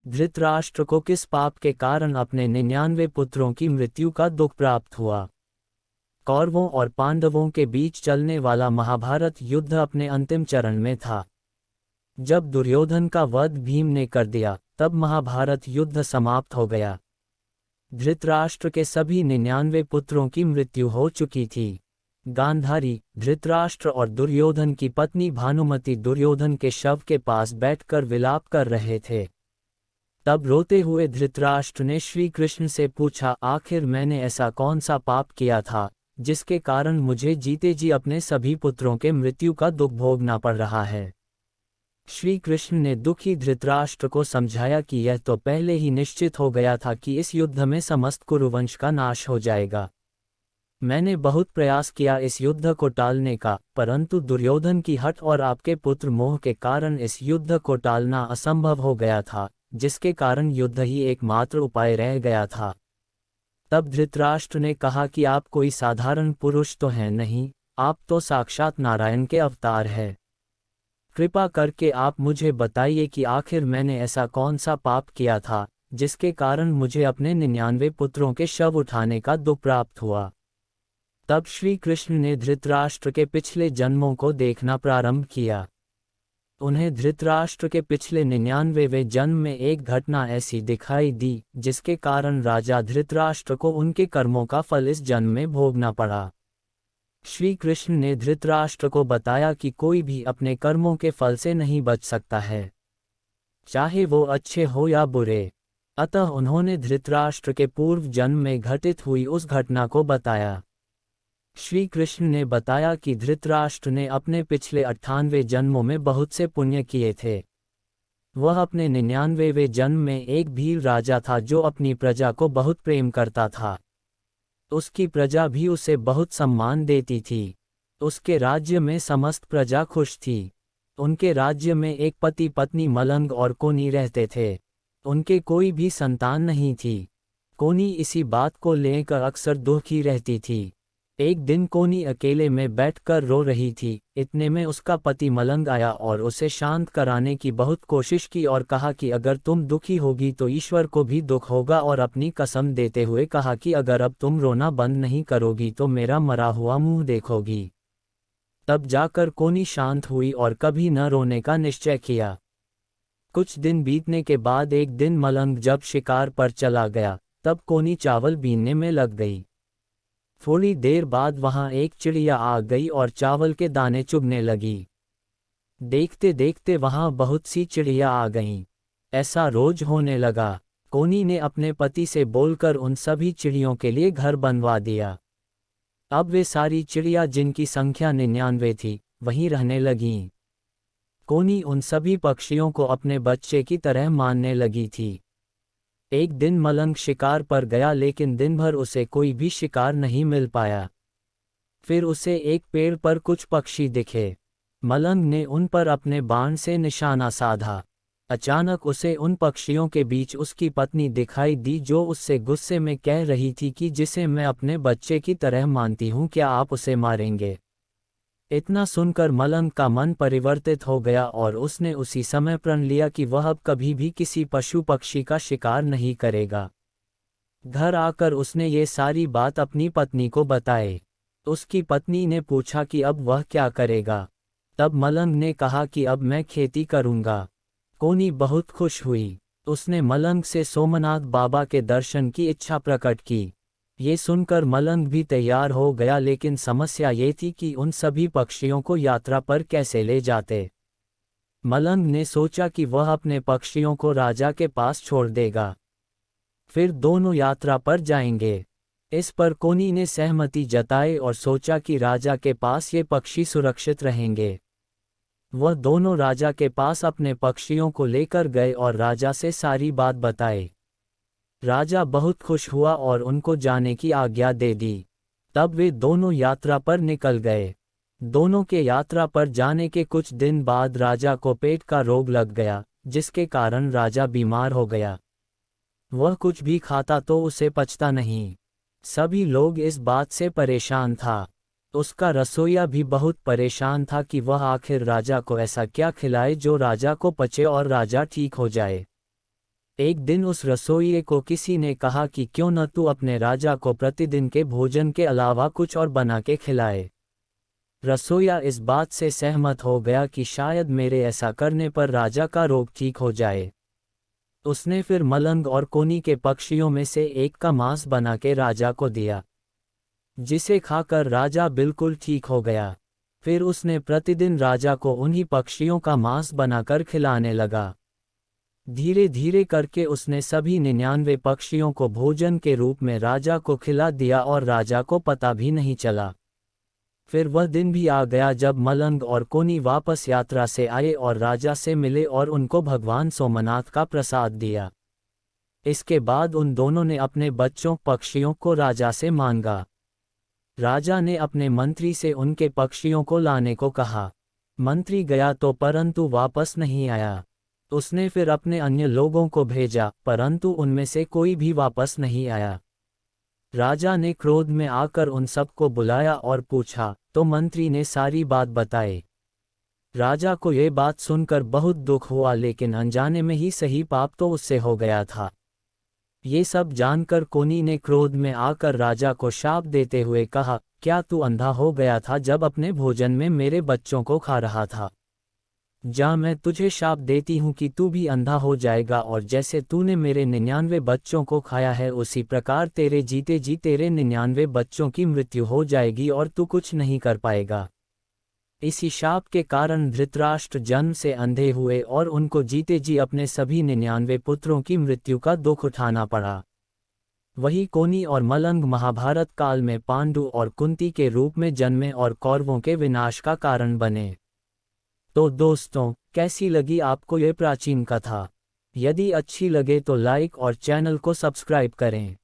धृतराष्ट्र को किस पाप के कारण अपने 99 पुत्रों की मृत्यु का दुख प्राप्त हुआ। कौरवों और पांडवों के बीच चलने वाला महाभारत युद्ध अपने अंतिम चरण में था। जब दुर्योधन का वध भीम ने कर दिया, तब महाभारत युद्ध समाप्त हो गया। धृतराष्ट्र के सभी 99 पुत्रों की मृत्यु हो चुकी थी। गांधारी, धृतराष्ट्र और दुर्योधन की पत्नी भानुमति दुर्योधन के शव के पास बैठकर विलाप कर रहे थे। तब रोते हुए धृतराष्ट्र ने श्री कृष्ण से पूछा, आखिर मैंने ऐसा कौन सा पाप किया था जिसके कारण मुझे जीते जी अपने सभी पुत्रों के मृत्यु का दुख भोगना पड़ रहा है। श्री कृष्ण ने दुखी धृतराष्ट्र को समझाया कि यह तो पहले ही निश्चित हो गया था कि इस युद्ध में समस्त कुरुवंश का नाश हो जाएगा। मैंने बहुत प्रयास किया इस युद्ध को टालने का, परंतु दुर्योधन की हठ और आपके पुत्र मोह के कारण इस युद्ध को टालना असंभव हो गया था, जिसके कारण युद्ध ही एकमात्र उपाय रह गया था। तब धृतराष्ट्र ने कहा कि आप कोई साधारण पुरुष तो हैं नहीं, आप तो साक्षात नारायण के अवतार हैं। कृपा करके आप मुझे बताइए कि आखिर मैंने ऐसा कौन सा पाप किया था जिसके कारण मुझे अपने 99 पुत्रों के शव उठाने का दुख प्राप्त हुआ। तब श्री कृष्ण ने धृतराष्ट्र के पिछले जन्मों को देखना प्रारंभ किया। उन्हें धृतराष्ट्र के पिछले 99वें जन्म में एक घटना ऐसी दिखाई दी जिसके कारण राजा धृतराष्ट्र को उनके कर्मों का फल इस जन्म में भोगना पड़ा। श्री कृष्ण ने धृतराष्ट्र को बताया कि कोई भी अपने कर्मों के फल से नहीं बच सकता है, चाहे वो अच्छे हो या बुरे। अतः उन्होंने धृतराष्ट्र के पूर्व जन्म में घटित हुई उस घटना को बताया। श्री कृष्ण ने बताया कि धृतराष्ट्र ने अपने पिछले 98 जन्मों में बहुत से पुण्य किए थे। वह अपने 99वें जन्म में एक भील राजा था जो अपनी प्रजा को बहुत प्रेम करता था। उसकी प्रजा भी उसे बहुत सम्मान देती थी। उसके राज्य में समस्त प्रजा खुश थी। उनके राज्य में एक पति पत्नी मलंग और कोनी रहते थे। उनके कोई भी संतान नहीं थी। कोनी इसी बात को लेकर अक्सर दुखी रहती थी। एक दिन कोनी अकेले में बैठकर रो रही थी। इतने में उसका पति मलंग आया और उसे शांत कराने की बहुत कोशिश की और कहा कि अगर तुम दुखी होगी तो ईश्वर को भी दुख होगा, और अपनी कसम देते हुए कहा कि अगर अब तुम रोना बंद नहीं करोगी तो मेरा मरा हुआ मुंह देखोगी। तब जाकर कोनी शांत हुई और कभी न रोने का निश्चय किया। कुछ दिन बीतने के बाद एक दिन मलंग जब शिकार पर चला गया, तब कोनी चावल बीनने में लग गई। थोड़ी देर बाद वहां एक चिड़िया आ गई और चावल के दाने चुगने लगी। देखते देखते वहां बहुत सी चिड़िया आ गईं। ऐसा रोज होने लगा। कोनी ने अपने पति से बोलकर उन सभी चिड़ियों के लिए घर बनवा दिया। अब वे सारी चिड़िया, जिनकी संख्या 99 थी, वहीं रहने लगीं। कोनी उन सभी पक्षियों को अपने बच्चे की तरह मानने लगी थी। एक दिन मलंग शिकार पर गया, लेकिन दिन भर उसे कोई भी शिकार नहीं मिल पाया। फिर उसे एक पेड़ पर कुछ पक्षी दिखे। मलंग ने उन पर अपने बाण से निशाना साधा। अचानक उसे उन पक्षियों के बीच उसकी पत्नी दिखाई दी, जो उससे गुस्से में कह रही थी कि जिसे मैं अपने बच्चे की तरह मानती हूँ, क्या आप उसे मारेंगे? इतना सुनकर मलंग का मन परिवर्तित हो गया और उसने उसी समय प्रण लिया कि वह अब कभी भी किसी पशु पक्षी का शिकार नहीं करेगा। घर आकर उसने ये सारी बात अपनी पत्नी को बताई। उसकी पत्नी ने पूछा कि अब वह क्या करेगा। तब मलंग ने कहा कि अब मैं खेती करूंगा। कोनी बहुत खुश हुई। उसने मलंग से सोमनाथ बाबा के दर्शन की इच्छा प्रकट की। ये सुनकर मलंग भी तैयार हो गया, लेकिन समस्या ये थी कि उन सभी पक्षियों को यात्रा पर कैसे ले जाते। मलंग ने सोचा कि वह अपने पक्षियों को राजा के पास छोड़ देगा, फिर दोनों यात्रा पर जाएंगे। इस पर कोनी ने सहमति जताई और सोचा कि राजा के पास ये पक्षी सुरक्षित रहेंगे। वह दोनों राजा के पास अपने पक्षियों को लेकर गए और राजा से सारी बात बताई। राजा बहुत खुश हुआ और उनको जाने की आज्ञा दे दी। तब वे दोनों यात्रा पर निकल गए। दोनों के यात्रा पर जाने के कुछ दिन बाद राजा को पेट का रोग लग गया, जिसके कारण राजा बीमार हो गया। वह कुछ भी खाता तो उसे पचता नहीं। सभी लोग इस बात से परेशान था। उसका रसोइया भी बहुत परेशान था कि वह आखिर राजा को ऐसा क्या खिलाए जो राजा को पचे और राजा ठीक हो जाए। एक दिन उस रसोइये को किसी ने कहा कि क्यों न तू अपने राजा को प्रतिदिन के भोजन के अलावा कुछ और बना के खिलाए। रसोइया इस बात से सहमत हो गया कि शायद मेरे ऐसा करने पर राजा का रोग ठीक हो जाए। उसने फिर मलंग और कोनी के पक्षियों में से एक का मांस बना के राजा को दिया, जिसे खाकर राजा बिल्कुल ठीक हो गया। फिर उसने प्रतिदिन राजा को उन्हीं पक्षियों का मांस बनाकर खिलाने लगा। धीरे धीरे करके उसने सभी 99 पक्षियों को भोजन के रूप में राजा को खिला दिया और राजा को पता भी नहीं चला। फिर वह दिन भी आ गया जब मलंग और कोनी वापस यात्रा से आए और राजा से मिले और उनको भगवान सोमनाथ का प्रसाद दिया। इसके बाद उन दोनों ने अपने बच्चों पक्षियों को राजा से मांगा। राजा ने अपने मंत्री से उनके पक्षियों को लाने को कहा। मंत्री गया तो परंतु वापस नहीं आया। उसने फिर अपने अन्य लोगों को भेजा, परंतु उनमें से कोई भी वापस नहीं आया। राजा ने क्रोध में आकर उन सबको बुलाया और पूछा, तो मंत्री ने सारी बात बताई। राजा को ये बात सुनकर बहुत दुख हुआ, लेकिन अनजाने में ही सही पाप तो उससे हो गया था। ये सब जानकर कोनी ने क्रोध में आकर राजा को शाप देते हुए कहा, क्या तू अंधा हो गया था जब अपने भोजन में मेरे बच्चों को खा रहा था? जा, मैं तुझे शाप देती हूँ कि तू भी अंधा हो जाएगा, और जैसे तूने मेरे 99 बच्चों को खाया है उसी प्रकार तेरे जीते जी तेरे 99 बच्चों की मृत्यु हो जाएगी और तू कुछ नहीं कर पाएगा। इसी शाप के कारण धृतराष्ट्र जन्म से अंधे हुए और उनको जीते जी अपने सभी 99 पुत्रों की मृत्यु का दुख उठाना पड़ा। वही कोनी और मलंग महाभारत काल में पांडु और कुंती के रूप में जन्मे और कौरवों के विनाश का कारण बने। तो दोस्तों, कैसी लगी आपको ये प्राचीन कथा? यदि अच्छी लगे तो लाइक और चैनल को सब्सक्राइब करें।